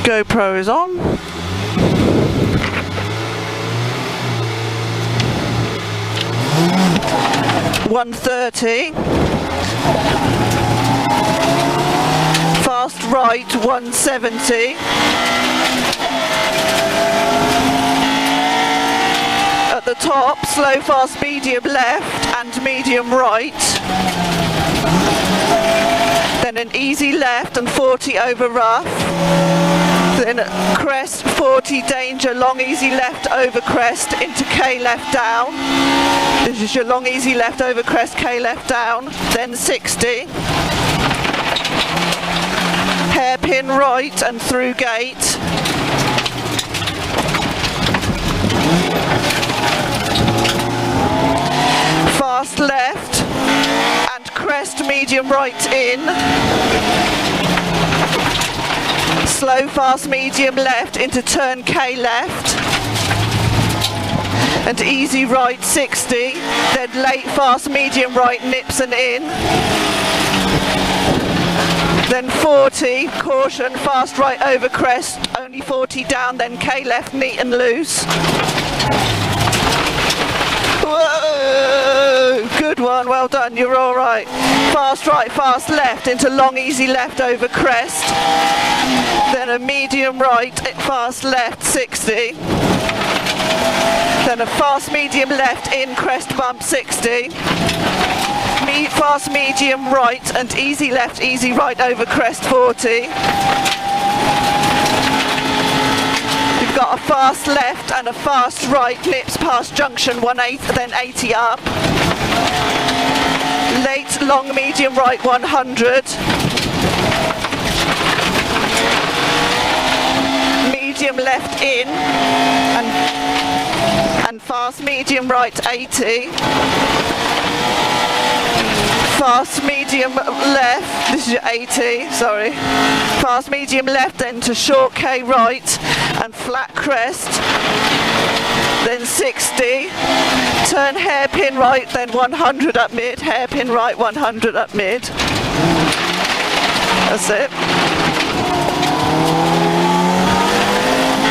GoPro is on. .130. Fast right 170. At the top, slow fast medium left and medium right. Then an easy left and 40 over rough. Then crest 40 danger, long easy left over crest into K left down. This is your long easy left over crest, K left down. Then 60. Hairpin right and through gate. Fast left and crest medium right in. Slow fast medium left into turn K left. And easy right 60. Then late fast medium right nips and in. Then 40, caution, fast right over crest, only 40 down, then K left neat and loose. Whoa, good one, well done, you're all right. Fast right, fast left into long easy left over crest. Then a medium right, fast left 60. Then a fast medium left in crest bump 60. Fast medium right and easy left, easy right over crest 40. You've got a fast left and a fast right, nips past junction 180, then 80 up. Late long medium right 100. Medium left in and fast medium right 80. Fast medium left, this is your 80, sorry. Fast medium left then to short K right and flat crest. Then 60. Turn hairpin right, then 100 up mid. Hairpin right, 100 up mid. That's it.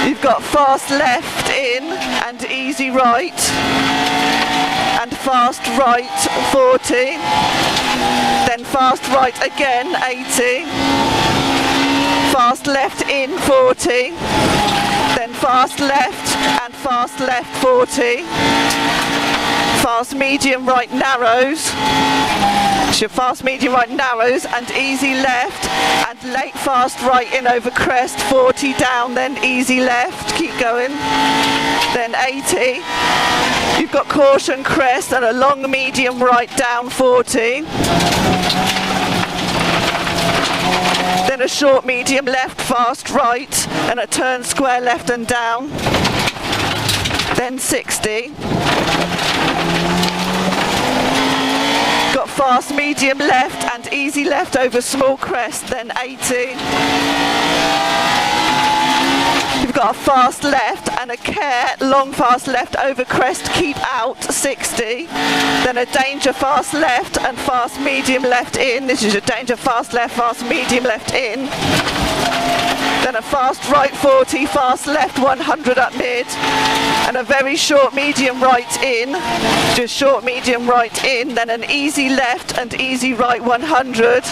You've got fast left in and easy right. And fast right 40, then fast right again 80, fast left in 40, then fast left and fast left 40, fast medium right narrows, your fast medium right narrows and easy left and late fast right in over crest 40 down, then easy left, keep going, then 80. You've got caution crest and a long medium right down 40. Then a short medium left fast right and a turn square left and down. Then 60. Got fast medium left and easy left over small crest, then 80. You've got a fast left and a care, long fast left over crest, keep out 60. Then a danger fast left and fast medium left in. This is your danger fast left, fast medium left in. Then a fast right 40, fast left 100 up mid. And a very short medium right in, just short medium right in. Then an easy left and easy right 100.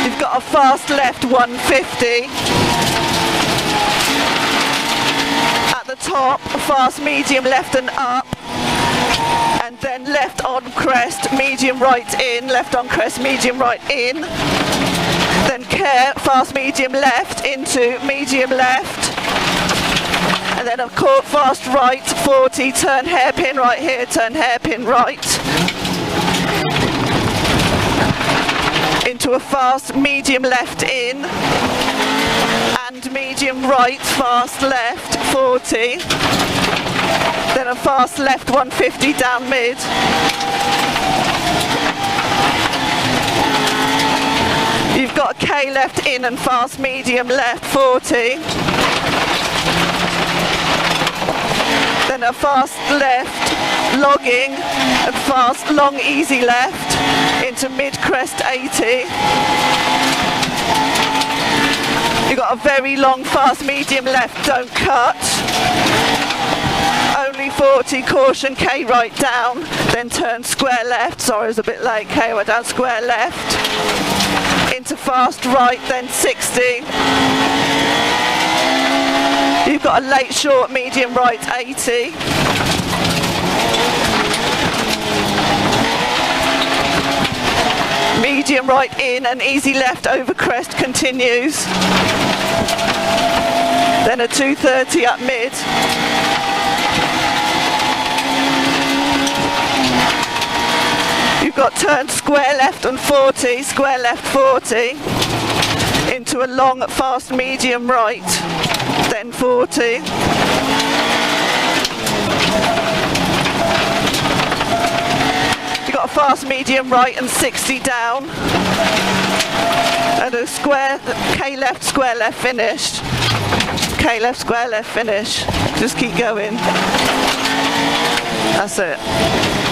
You've got a fast left 150. At the top, fast medium left and up. And then left on crest, medium right in, left on crest, medium right in. Then care, fast medium left into medium left. And then a fast right 40, turn hairpin right here, turn hairpin right. Into a fast medium left in and medium right fast left 40, then a fast left 150 down mid, you've got a K left in and fast medium left 40, then a fast left logging and fast long easy left into mid crest 80, You've got a very long, fast, medium left, don't cut. Only 40, caution, K right down, then turn square left. Sorry, I was a bit late. K right down, square left. Into fast right, then 60. You've got a late short, medium right, 80. Medium right in and easy left over crest continues. Then a 230 up mid. You've got turn square left on 40, square left 40. Into a long fast medium right, then 40. Got a fast medium right and 60 down, and a square K left square left finished. K left square left finish. Just keep going. That's it.